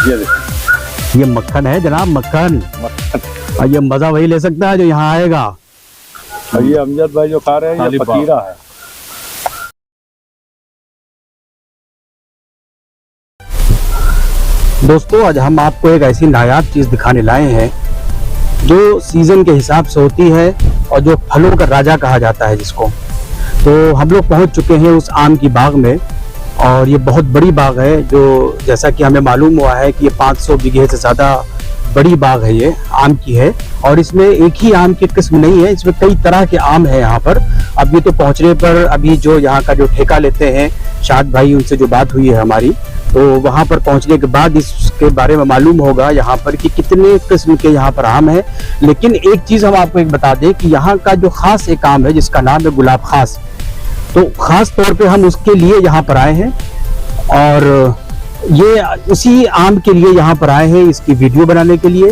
ये देखिए, ये मक्खन है जनाब, मक्खन। मक्खन। और ये मजा वही ले सकता है जो यहाँ आएगा। और ये अमजद भाई जो खा रहे हैं ये फकीरा है। दोस्तों आज हम आपको एक ऐसी नायाब चीज दिखाने लाए हैं जो सीजन के हिसाब से होती है और जो फलों का राजा कहा जाता है जिसको। तो हम लोग पहुंच चुके हैं उस आम की बाग में, और ये बहुत बड़ी बाग है जो जैसा कि हमें मालूम हुआ है कि ये 500 बीघे से ज़्यादा बड़ी बाग है, ये आम की है। और इसमें एक ही आम की किस्म नहीं है, इसमें कई तरह के आम है यहाँ पर। अब ये तो पहुँचने पर अभी जो यहाँ का जो ठेका लेते हैं शाद भाई, उनसे जो बात हुई है हमारी, तो वहाँ पर पहुँचने के बाद इसके बारे में मालूम होगा यहाँ पर कि कितने किस्म के यहाँ पर आम है। लेकिन एक चीज़ हम आपको एक बता दें कि यहाँ का जो ख़ास एक आम है जिसका नाम है गुलाब खास, तो ख़ास तौर पे हम उसके लिए यहाँ पर आए हैं और ये उसी आम के लिए यहाँ पर आए हैं, इसकी वीडियो बनाने के लिए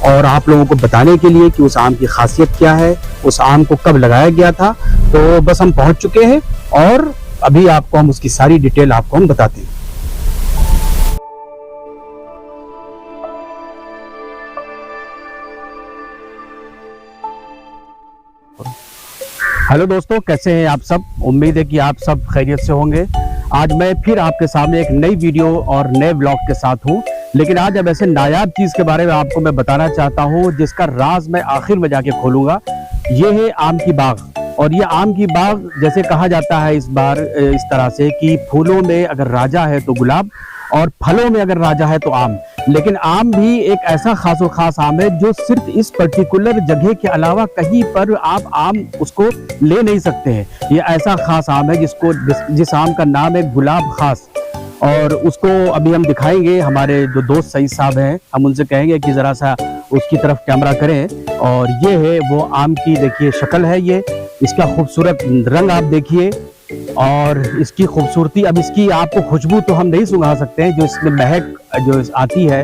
और आप लोगों को बताने के लिए कि उस आम की खासियत क्या है, उस आम को कब लगाया गया था। तो बस हम पहुँच चुके हैं और अभी आपको हम उसकी सारी डिटेल आपको हम बताते हैं। हेलो दोस्तों, कैसे हैं आप सब? उम्मीद है कि आप सब खैरियत से होंगे। आज मैं फिर आपके सामने एक नई वीडियो और नए ब्लॉग के साथ हूं, लेकिन आज अब ऐसे नायाब चीज़ के बारे में आपको मैं बताना चाहता हूं जिसका राज मैं आखिर में जाके खोलूंगा। ये है आम की बाग। और ये आम की बाग जैसे कहा जाता है इस बार इस तरह से कि फूलों में अगर राजा है तो गुलाब और फलों में अगर राजा है तो आम। लेकिन आम भी एक ऐसा खास आम है जो सिर्फ इस पर्टिकुलर जगह के अलावा कहीं पर आप आम उसको ले नहीं सकते हैं। ये ऐसा खास आम है जिस आम का नाम है गुलाब खास। और उसको अभी हम दिखाएंगे, हमारे जो दोस्त सईद साहब हैं, हम उनसे कहेंगे कि ज़रा सा उसकी तरफ कैमरा करें। और ये है वो आम की, देखिए शक्ल है ये, इसका खूबसूरत रंग आप देखिए और इसकी खूबसूरती। अब इसकी आपको खुशबू तो हम नहीं सुंघा सकते हैं, जो इसमें महक जो आती है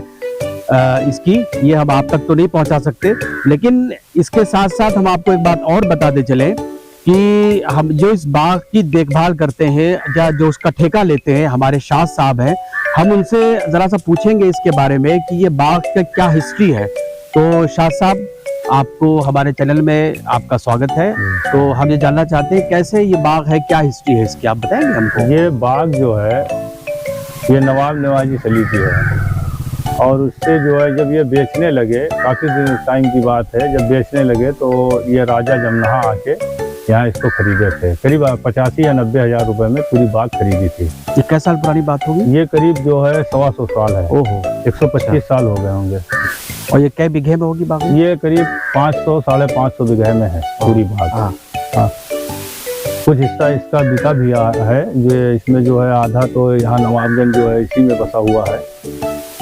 इसकी, ये हम आप तक तो नहीं पहुंचा सकते। लेकिन इसके साथ साथ हम आपको एक बात और बताते चलें कि हम जो इस बाग की देखभाल करते हैं या जो उसका ठेका लेते हैं, हमारे शाद साहब हैं, हम उनसे ज़रा सा पूछेंगे इसके बारे में कि ये बाग का क्या हिस्ट्री है। तो शाद साहब, आपको हमारे चैनल में आपका स्वागत है। तो हम ये जानना चाहते हैं कैसे ये बाग है, क्या हिस्ट्री है इसकी, आप बताएंगे हमको? ये बाग जो है ये नवाब नवाजी सली की है, और उससे जो है जब ये बेचने लगे, काफ़ी दिन टाइम की बात है, जब बेचने लगे तो ये राजा जमनहा आके यहाँ इसको खरीदे थे। करीब 85 या 90 हज़ार रुपए में पूरी बाग खरीदी थी। ये कै साल पुरानी बात होगी? ये करीब जो है 125 साल है। ओहो, 125 साल हो गए होंगे। और ये कै बीघे में होगी बाग? ये करीब 500 साढ़े 500 बीघे में है पूरी बाग। हाँ। कुछ हिस्सा इसका बिका भी है, जो इसमें जो है आधा तो यहाँ नवाबगंज जो है इसी में बसा हुआ है।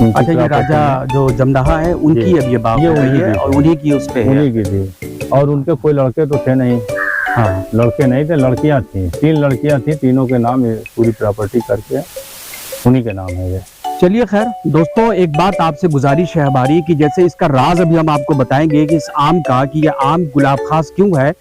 अच्छा, ये राजा जो जमनहा है उनकी अब ये बाग हो गई है और उन्हीं की उस पे है। उन्हीं की थी, और उनके कोई लड़के तो थे नहीं। हाँ, लड़के नहीं थे, लड़कियां थी, 3 लड़कियां थी, तीनों के नाम ये पूरी प्रॉपर्टी करके उन्हीं के नाम है ये। चलिए खैर दोस्तों, एक बात आपसे गुजारिश है हमारी कि जैसे इसका राज अभी हम आपको बताएंगे कि इस आम का, कि ये आम गुलाब खास क्यों है।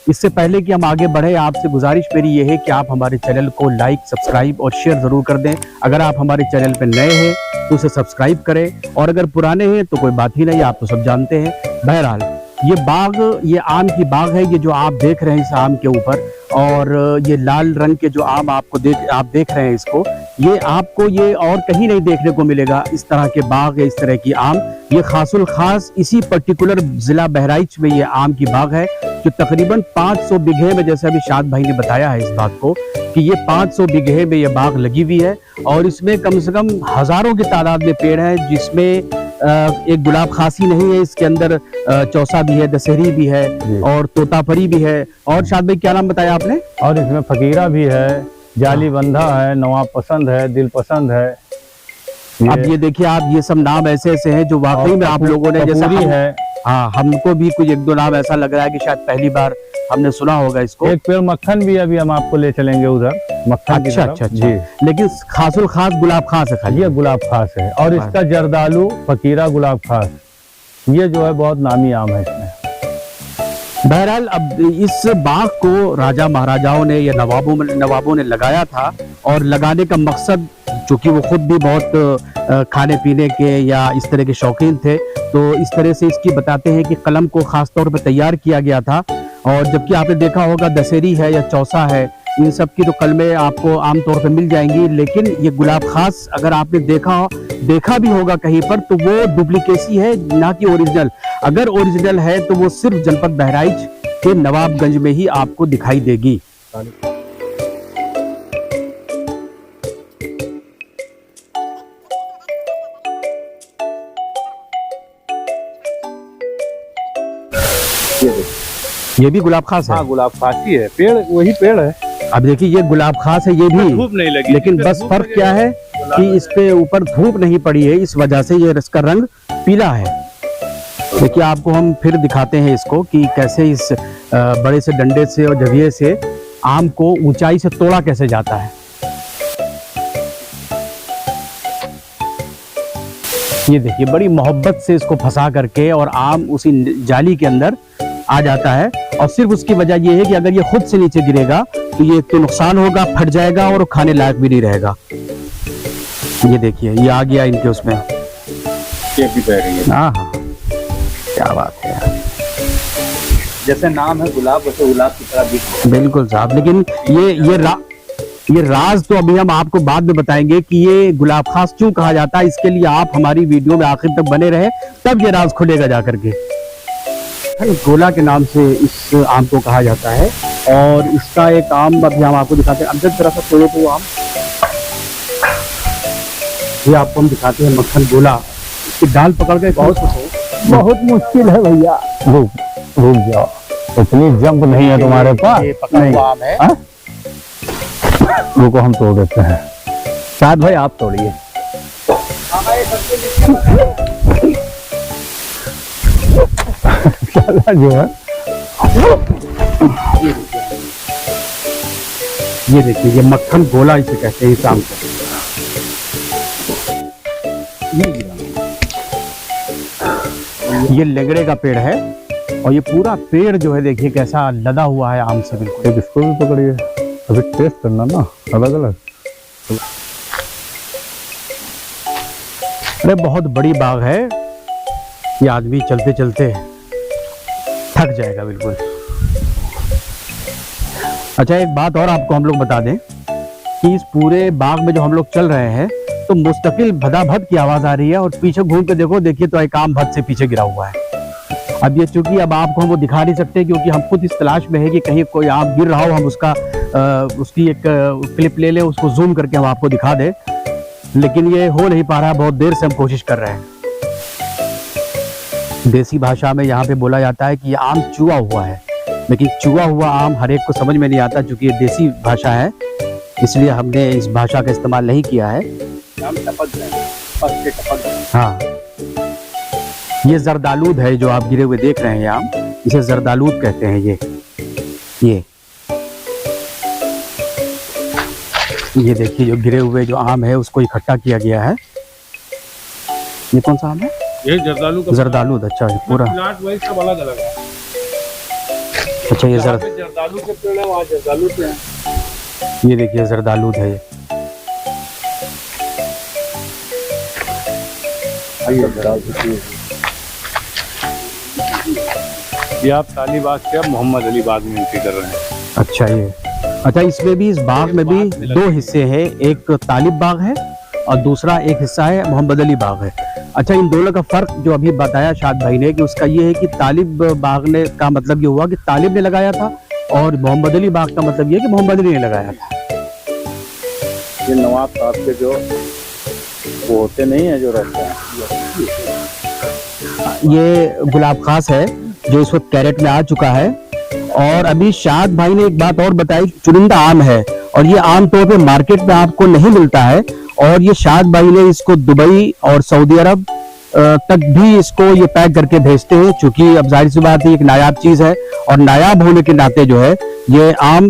इससे पहले कि हम आगे बढ़े, आपसे गुजारिश मेरी ये है कि आप हमारे चैनल को लाइक, सब्सक्राइब और शेयर ज़रूर कर दें। अगर आप हमारे चैनल पर नए हैं तो उसे सब्सक्राइब करें, और अगर पुराने हैं तो कोई बात ही नहीं, आप तो सब जानते हैं। बहरहाल ये बाग, ये आम की बाग है, ये जो आप देख रहे हैं इस आम के ऊपर, और ये लाल रंग के जो आम आप देख रहे हैं इसको, ये आपको ये और कहीं नहीं देखने को मिलेगा इस तरह के बाग है, इस तरह की आम। ये खासुल खास इसी पर्टिकुलर जिला बहराइच में ये आम की बाग है जो तकरीबन 500 बीघे में, जैसे अभी शाद भाई ने बताया है इस बात को कि ये 500 बीघे में ये बाग लगी हुई है। और इसमें कम से कम हजारों की तादाद में पेड़ हैं, जिसमें एक गुलाब खासी नहीं है, इसके अंदर चौसा भी है, दशहरी भी है और तोतापरी भी है। और शाद भाई क्या नाम बताया आपने? और इसमें फकीरा भी है, जाली बंधा है, नवाब पसंद है, दिल पसंद है। अब ये देखिए आप, ये सब नाम ऐसे ऐसे हैं जो वाकई में आप लोगों ने, जैसे है, हाँ, हमको भी कुछ 1-2 नाम ऐसा लग रहा है कि शायद पहली बार हमने सुना होगा इसको। एक पेड़ मक्खन भी अभी हम आपको ले चलेंगे उधर, मक्खन की तरफ। अच्छा। लेकिन खासुल खास गुलाब खास है खाली, ये गुलाब खास है। और इसका जर्दालू फकीरा गुलाब खास, ये जो है बहुत नामी आम है इसमें। बहरहाल अब इस बाग को राजा महाराजाओं ने या नवाबों ने लगाया था, और लगाने का मकसद चूँकि वो खुद भी बहुत खाने पीने के या इस तरह के शौकीन थे, तो इस तरह से इसकी बताते हैं कि कलम को ख़ास तौर पर तैयार किया गया था। और जबकि आपने देखा होगा दशहरी है या चौसा है, इन सब की तो कलमें आपको आमतौर पर मिल जाएंगी, लेकिन ये गुलाब खास अगर आपने देखा भी होगा कहीं पर, तो वो डुप्लीकेसी है, ना कि ओरिजिनल। अगर ओरिजिनल है तो वो सिर्फ जनपद बहराइच के नवाबगंज में ही आपको दिखाई देगी। ये भी गुलाब खास है। हाँ, गुलाब खास ही है, पेड़ वही पेड़ है। अब देखिए ये गुलाब खास है, ये भी धूप नहीं लगी, लेकिन बस फर्क क्या है कि इस पे ऊपर धूप नहीं पड़ी है, इस वजह से ये इसका रंग पीला है। देखिए आपको हम फिर दिखाते हैं इसको कि कैसे इस बड़े से डंडे से और जविये से आम को ऊंचाई से तोड़ा कैसे जाता है। ये देखिए बड़ी मोहब्बत से इसको फंसा करके और आम उसी जाली के अंदर आ जाता है। और सिर्फ उसकी वजह यह है कि अगर ये खुद से नीचे गिरेगा तो ये तो नुकसान होगा, फट जाएगा और खाने लायक भी नहीं रहेगा। ये देखिए ये आ गया इनके उसमें। हाँ हाँ, क्या बात है यार। जैसे नाम है गुलाब, वैसे गुलाब की तरह दिखता है। बिल्कुल साहब, लेकिन ये राज तो अभी हम आपको बाद में बताएंगे कि ये गुलाब खास क्यों कहा जाता है। इसके लिए आप हमारी वीडियो में आखिर तक बने रहे, तब ये राज खुलेगा जा करके। गोला के नाम से इस आम को कहा जाता है। और इसका एक आम अभी हम आपको दिखाते हैं, अंदर तरह से तोड़ो तो वो आम, ये आपको हम दिखाते हैं मक्खन गोला। इसकी डाल पकड़ के बहुत मुश्किल है भैया। रुक जाओ, इतनी जंप नहीं है तुम्हारे पास। ये पकड़ा हुआ आम है। रुको हम तोड़ देते हैं। शायद भाई आप तोड़िए। जो है ये देखिए, ये मक्खन गोला इसे कहते हैं इस आम को। ये लेगड़े का पेड़ है और ये पूरा पेड़ जो है देखिए कैसा लदा हुआ है आम से। बिल्कुल एक इसको भी पकड़िए, अभी टेस्ट करना ना अलग अलग। अरे बहुत बड़ी बाग है, ये आदमी चलते चलते थक जाएगा बिल्कुल। अच्छा एक बात और आपको हम लोग बता दें कि इस पूरे बाग में जो हम लोग चल रहे हैं तो मुस्तकिल भदाभद की आवाज आ रही है। और पीछे घूम के देखो, देखिए तो एक आम भद से पीछे गिरा हुआ है। अब ये चूंकि अब आपको हम वो दिखा नहीं सकते क्योंकि हम खुद इस तलाश में है कि कहीं कोई आम गिर रहा हो, हम उसकी एक क्लिप ले लें, उसको जूम करके हम आपको दिखा दें, लेकिन ये हो नहीं पा रहा। बहुत देर से हम कोशिश कर रहे हैं। देसी भाषा में यहाँ पे बोला जाता है कि ये आम चुआ हुआ है, लेकिन चुआ हुआ आम हर एक को समझ में नहीं आता। चूंकि ये देसी भाषा है इसलिए हमने इस भाषा का इस्तेमाल नहीं किया है। हाँ, ये जरदालूद है जो आप गिरे हुए देख रहे हैं आम, इसे जरदालूद कहते हैं। ये देखिए जो गिरे हुए जो आम है उसको इकट्ठा किया गया है। ये कौन सा आम है? ये जरदालू का जरदालूद। अच्छा ये पूरा सब अलग अलग है। अच्छा ये जरदालू के पेड़ है, वहाँ जरदालू पे है। ये देखिए जरदालूद है। ये आप तालीबाग से अब मोहम्मद अली बाग में एंट्री कर रहे हैं। अच्छा इसमें भी, इस बाग में भी दो हिस्से हैं, एक तालिब बाग है और दूसरा एक हिस्सा है मोहम्मद अली बाग है। अच्छा इन दोनों का फर्क जो अभी बताया शाद भाई ने कि उसका ये है कि तालिब बाग ने का मतलब ये हुआ कि तालिब ने लगाया था और मोहम्मद अली बाग का मतलब ये कि मोहम्मद अली ने लगाया था। ये नवाब साहब के जो वो होते नहीं है जो रहते हैं, ये गुलाब खास है जो इस वक्त कैरेट में आ चुका है। और अभी शाद भाई ने एक बात और बताई, चुनिंदा आम है और ये आमतौर पे मार्केट में आपको नहीं मिलता है। और ये शाद भाई ने इसको दुबई और सऊदी अरब तक भी इसको ये पैक करके भेजते हैं, क्योंकि अब जाहिर सी बात है एक नायाब चीज है और नायाब होने के नाते जो है ये आम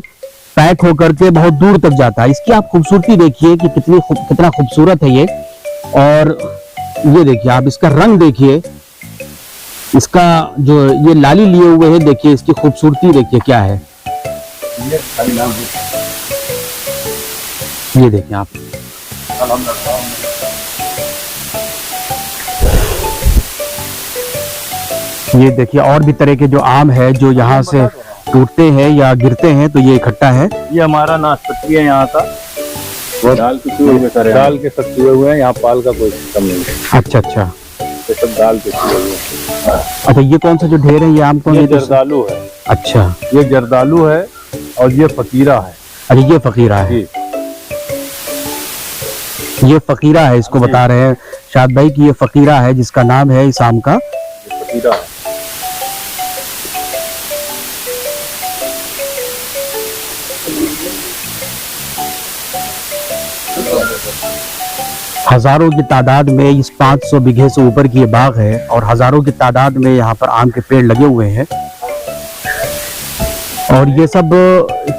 पैक होकर के बहुत दूर तक जाता है। इसकी आप खूबसूरती देखिए कि कितना खूबसूरत है ये। और ये देखिए आप इसका रंग देखिए, इसका जो ये लाली लिए हुए हैं, देखिए इसकी खूबसूरती देखिए क्या है। ये देखिए आप, ये देखिए और भी तरह के जो आम है जो यहाँ से टूटते हैं या गिरते हैं तो ये इकट्ठा है। ये हमारा नाशपाती है यहाँ का, दाल के सब चुए हुए हैं, यहाँ पाल का कोई सिस्टम नहीं है। अच्छा अच्छा, ये सब दाल के चुए हुए हैं। अच्छा ये कौन सा जो ढेर है ये आम कौन ये है? जर्दालू है। अच्छा, ये जर्दालू है और ये फकीरा है। अच्छा ये फकीरा है। जी, ये फकीरा है, इसको बता रहे हैं शाद भाई कि ये फकीरा है जिसका नाम है इस आम का। ये फकीरा है। हजारों की तादाद में इस 500 बीघे से ऊपर की ये बाग है और हजारों की तादाद में यहाँ पर आम के पेड़ लगे हुए हैं। और ये सब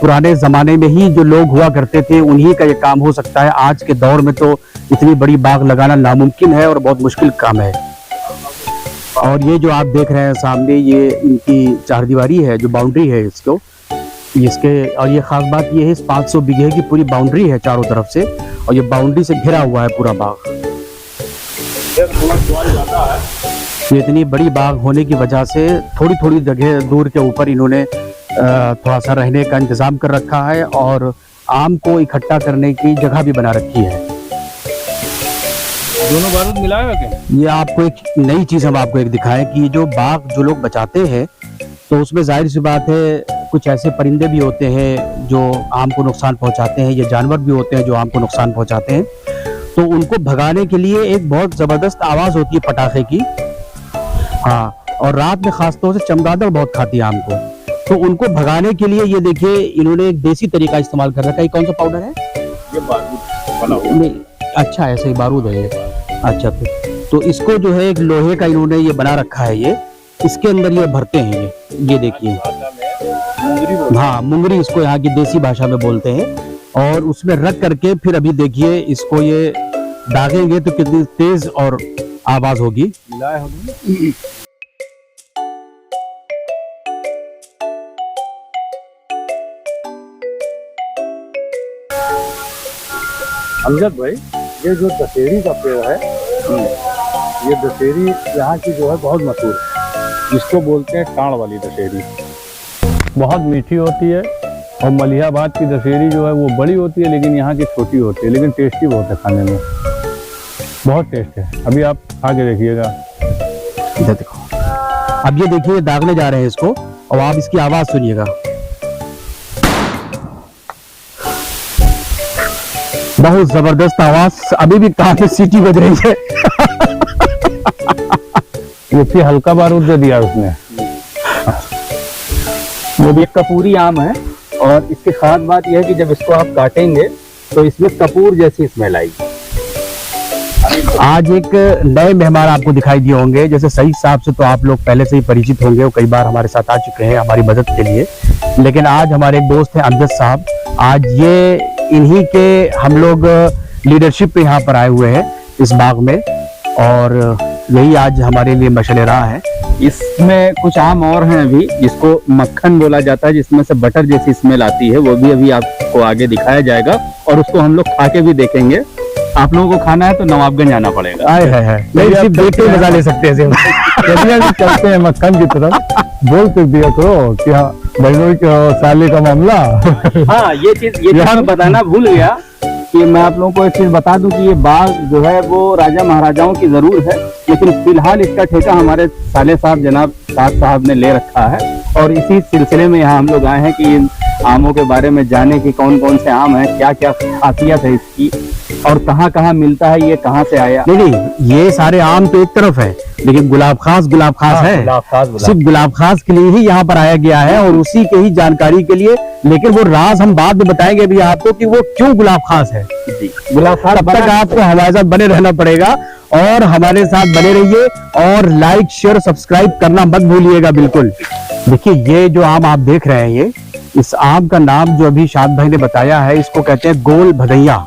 पुराने जमाने में ही जो लोग हुआ करते थे उन्हीं का ये काम हो सकता है। आज के दौर में तो इतनी बड़ी बाग लगाना नामुमकिन है और बहुत मुश्किल काम है। और ये जो आप देख रहे हैं सामने ये इनकी चारदीवारी है, जो बाउंड्री है इसको इसके। और ये खास बात ये है इस 500 बीघे की पूरी बाउंड्री है चारों तरफ से और ये बाउंड्री से घिरा हुआ है पूरा बाग। ये इतनी बड़ी बाग होने की वजह से थोड़ी थोड़ी जगह दूर के ऊपर इन्होंने थोड़ा सा रहने का इंतजाम कर रखा है और आम को इकट्ठा करने की जगह भी बना रखी है। दोनों बारूद मिलाया क्या? ये आपको एक नई चीज हम आपको एक दिखाएं कि ये जो बाग जो लोग बचाते हैं तो उसमें जाहिर सी बात है कुछ ऐसे परिंदे भी होते हैं जो आम को नुकसान पहुंचाते हैं, ये जानवर भी होते हैं जो आम को नुकसान पहुंचाते हैं। तो उनको भगाने के लिए एक बहुत जबरदस्त आवाज होती है पटाखे की। हाँ, और रात में खासतौर से चमगादड़ बहुत खाती है आम को। तो उनको भगाने के लिए ये देखिए इन्होंने एक देसी तरीका इस्तेमाल कर रखा है। कौन सा पाउडर है? ये बारूद बना हुआ। नहीं, अच्छा ऐसे ही बारूद है ये। अच्छा, तो इसको जो है एक लोहे का इन्होंने ये बना रखा है, ये इसके अंदर ये भरते हैं। ये देखिए, हाँ मुंगरी इसको यहाँ की देसी भाषा में बोलते हैं। और उसमें रख करके फिर अभी देखिए इसको ये दागेंगे तो कितनी तेज और आवाज होगी। अमजद भाई, ये जो दशहरी का पेड़ है, ये दशहरी यहाँ की जो है बहुत मशहूर है। जिसको बोलते हैं टाण वाली दशहरी, बहुत मीठी होती है। और मलिहाबाद की दशहरी जो है वो बड़ी होती है, लेकिन यहाँ की छोटी होती है, लेकिन टेस्टी बहुत है खाने में, बहुत टेस्ट है। अभी आप आगे देखिएगा, इधर देखो। अब ये देखिए दागने जा रहे हैं इसको और आप इसकी आवाज सुनिएगा। बहुत जबरदस्त आवाज, अभी भी कान में सीटी बज रही है। ये फिर हल्का बारूद दे दिया उसने। वो भी एक कपूरी आम है और इसकी खास बात यह है कि जब इसको आप काटेंगे तो इसमें कपूर जैसी स्मेल आएगी। आज एक नए मेहमान आपको दिखाई दिए होंगे। जैसे सईद साहब से तो आप लोग पहले से ही परिचित होंगे, वो कई बार हमारे साथ आ चुके हैं हमारी मदद के लिए। लेकिन आज हमारे एक दोस्त हैं अमजद साहब, आज ये इन्हीं के हम लोग लीडरशिप पे यहाँ पर आए हुए हैं इस बाग में और यही आज हमारे लिए मशले राह है। इसमें कुछ आम और हैं अभी जिसको मक्खन बोला जाता है, जिसमें से बटर जैसी स्मेल आती है, वो भी अभी आपको आगे दिखाया जाएगा और उसको हम लोग खा के भी देखेंगे। आप लोगों को खाना है तो नवाबगंज आना पड़ेगा। आए है नहीं, सिर्फ देख के मजा ले सकते हैं। चलते हैं मक्खन की तरफ। बोल कर दिया करो कि हाँ बहनोई के साले का मामला। हाँ, ये चीज मैं बताना भूल गया कि मैं आप लोगों को एक चीज बता दूं कि ये बाग जो है वो राजा महाराजाओं की जरूर है, लेकिन फिलहाल इसका ठेका हमारे साले साहब जनाब साद साहब ने ले रखा है। और इसी सिलसिले में यहाँ हम लोग आए हैं कि इन आमों के बारे में जाने कि कौन कौन से आम हैं, क्या क्या खासियत है इसकी और कहाँ कहाँ मिलता है, ये कहाँ से आया। नहीं, ये सारे आम तो एक तरफ है, लेकिन गुलाब खास है। सिर्फ गुलाब खास के लिए ही यहाँ पर आया गया है और उसी के ही जानकारी के लिए। लेकिन वो राज हम बाद में बताएंगे अभी आपको कि वो क्यों गुलाब खास है। गुलाब खास तब तक आपको हमारे साथ बने रहना पड़ेगा और हमारे साथ बने रहिए और लाइक शेयर सब्सक्राइब करना मत भूलिएगा बिल्कुल। देखिए ये जो आम आप देख रहे हैं, ये इस आम का नाम जो अभी शाद भाई ने बताया है, इसको कहते हैं गोल भदैया।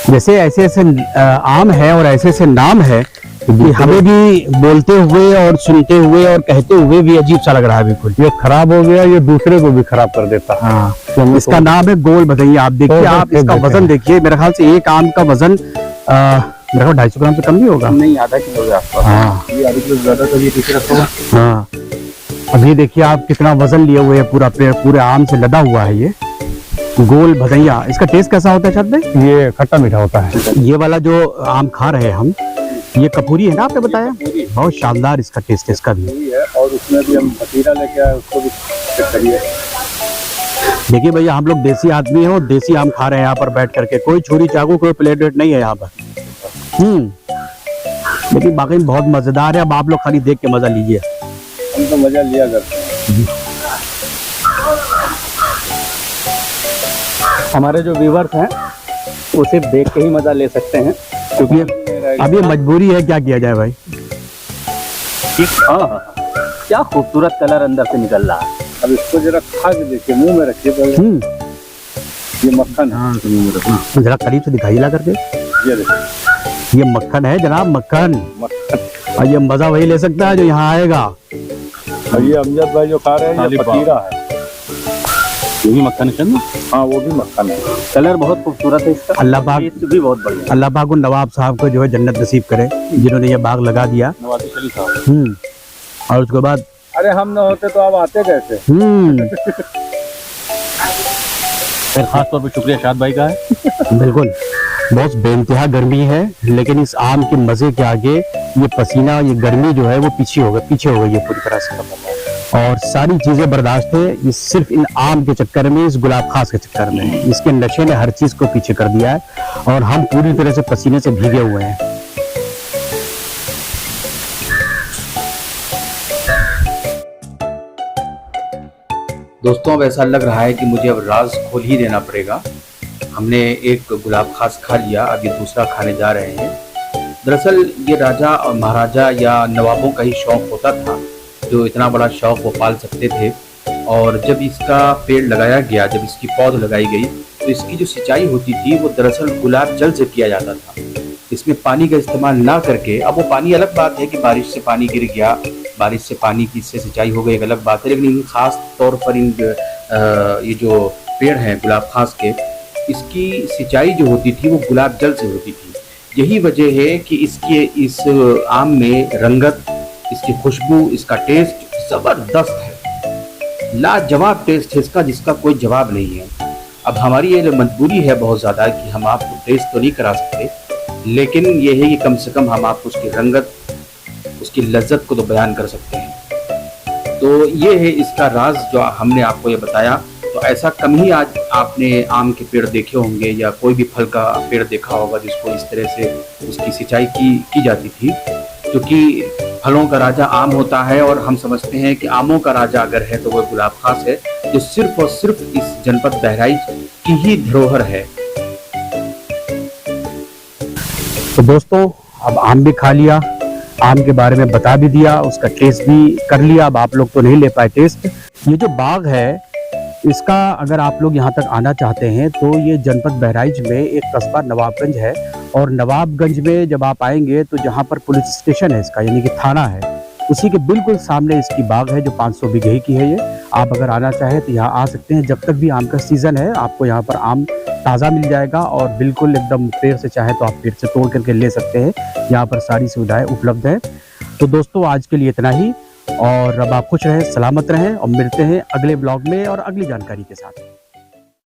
जैसे ऐसे ऐसे आम है और ऐसे ऐसे नाम है कि हमें भी बोलते हुए और सुनते हुए और कहते हुए भी अजीब सा लग रहा है बिल्कुल। ये खराब हो गया, ये दूसरे को भी खराब कर देता है। हाँ, इसका नाम है गोल भदैया। आप देखिए, आप इसका वजन देखिए, मेरे ख्याल से एक आम का वजन मेरे ख्याल 250 ग्राम से कम नहीं होगा। नहीं, आधा किलो के आसपास। हाँ, ये आधे किलो ज्यादा तो ये पीछे रखा हुआ। हाँ, अभी देखिए आप कितना वजन लिए हुए है, पूरा पेड़ पूरे आम से लदा हुआ है ये गोल भदैया। इसका टेस्ट कैसा होता है शायद भाई? ये खट्टा मीठा होता है। ये वाला जो आम खा रहे हैं हम, ये कपूरी है ना, आपने बताया? बहुत शानदार इसका टेस्ट है, इसका भी है। और उसमें भी हम भतीरा लेके आए, उसको भी चेक करिए। देखिए भैया, हम लोग देसी आदमी हैं और देसी आम खा रहे हैं यहाँ पर बैठ करके। कोई छुरी चाकू, कोई प्लेट वेट नहीं है यहाँ पर। लेकिन बाकी बहुत मजेदार है। अब आप लोग खाली देख के मजा लीजिए। हम तो मजा लिया करते हैं। हमारे जो व्यूवर्स हैं वो सिर्फ देख के ही मजा ले सकते हैं, क्योंकि अब ये मजबूरी है, क्या किया जाए भाई। हाँ, क्या खूबसूरत कलर अंदर से निकल रहा है। अब इसको जरा खा के देखिए, मुंह में रखिए पहले। ये मक्खन है। जरा करीब से दिखाइए ला करके। ये देखिए, ये मक्खन है जनाब, मक्खन। मक्खन। और ये मजा वही ले सकता है जो यहाँ आएगा। और ये अमजद भाई जो खा रहे हैं, ये पतीरा है। ये भी मक्खन है ना? हाँ, वो भी मक्खन है। कलर बहुत खूबसूरत है इसका। अल्लाह पाक टेस्ट भी बहुत बढ़िया। अल्लाह पाक उन नवाब साहब को जो है जन्नत नसीब करे, जिन्होंने ये बाग लगा दिया। नवाज़ शरीफ साहब। और उसके बाद अरे हम ना होते तो आप आते कैसे? फिर खास तौर पे शुक्रिया शाद भाई का है। बिल्कुल, बहुत बेइंतहा गर्मी है, लेकिन इस आम के मजे के आगे ये पसीना, ये गर्मी जो है वो पीछे हो गई है पूरी तरह से। और सारी चीजें बर्दाश्त है, ये सिर्फ इन आम के चक्कर में, इस गुलाब खास के चक्कर में, इसके नशे ने हर चीज को पीछे कर दिया है और हम पूरी तरह से पसीने से भीगे हुए हैं। दोस्तों, अब ऐसा लग रहा है कि मुझे अब राज खोल ही देना पड़ेगा। हमने एक गुलाब खास खा लिया, अब ये दूसरा खाने जा रहे हैं। दरअसल ये राजा और महाराजा या नवाबों का ही शौक होता था, जो इतना बड़ा शौक वो पाल सकते थे। और जब इसका पेड़ लगाया गया, जब इसकी पौध लगाई गई, तो इसकी जो सिंचाई होती थी वो दरअसल गुलाब जल से किया जाता था। इसमें पानी का इस्तेमाल ना करके, अब वो पानी अलग बात है कि बारिश से पानी गिर गया, बारिश से पानी की इससे सिंचाई हो गई, एक अलग बात है। लेकिन खास तौर पर ये जो पेड़ हैं गुलाब खास के, इसकी सिंचाई जो होती थी वो गुलाब जल से होती थी। यही वजह है कि इस आम में रंगत, इसकी खुशबू, इसका टेस्ट ज़बरदस्त है। लाजवाब टेस्ट है इसका, जिसका कोई जवाब नहीं है। अब हमारी ये मजबूरी है बहुत ज़्यादा कि हम आपको टेस्ट तो नहीं करा सकते, लेकिन ये है कि कम से कम हम आपको उसकी रंगत, उसकी लज्जत को तो बयान कर सकते हैं। तो ये है इसका राज जो हमने आपको ये बताया। तो ऐसा कम ही आज आपने आम के पेड़ देखे होंगे या कोई भी फल का पेड़ देखा होगा जिसको इस तरह से उसकी सिंचाई की जाती थी, क्योंकि फलों का राजा आम होता है और हम समझते हैं कि आमों का राजा अगर है तो वह गुलाब खास है, जो सिर्फ और सिर्फ इस जनपद बहराइच की ही धरोहर है। तो दोस्तों, अब आम भी खा लिया, आम के बारे में बता भी दिया, उसका टेस्ट भी कर लिया। अब आप लोग तो नहीं ले पाए टेस्ट। ये जो बाग है, इसका अगर आप लोग यहाँ तक आना चाहते हैं तो ये जनपद बहराइच में एक कस्बा नवाबगंज है। और नवाबगंज में जब आप आएंगे तो जहाँ पर पुलिस स्टेशन है इसका, यानी कि थाना है, उसी के बिल्कुल सामने इसकी बाग है जो 500 बीघे की है। ये आप अगर आना चाहें तो यहाँ आ सकते हैं। जब तक भी आम का सीज़न है, आपको यहाँ पर आम ताज़ा मिल जाएगा और बिल्कुल एकदम पेड़ से, चाहे तो आप पेड़ से तोड़ करके ले सकते हैं। यहाँ पर सारी सुविधाएं उपलब्ध हैं। तो दोस्तों, आज के लिए इतना ही, और अब आप खुश रहें, सलामत रहें और मिलते हैं अगले ब्लॉग में और अगली जानकारी के साथ।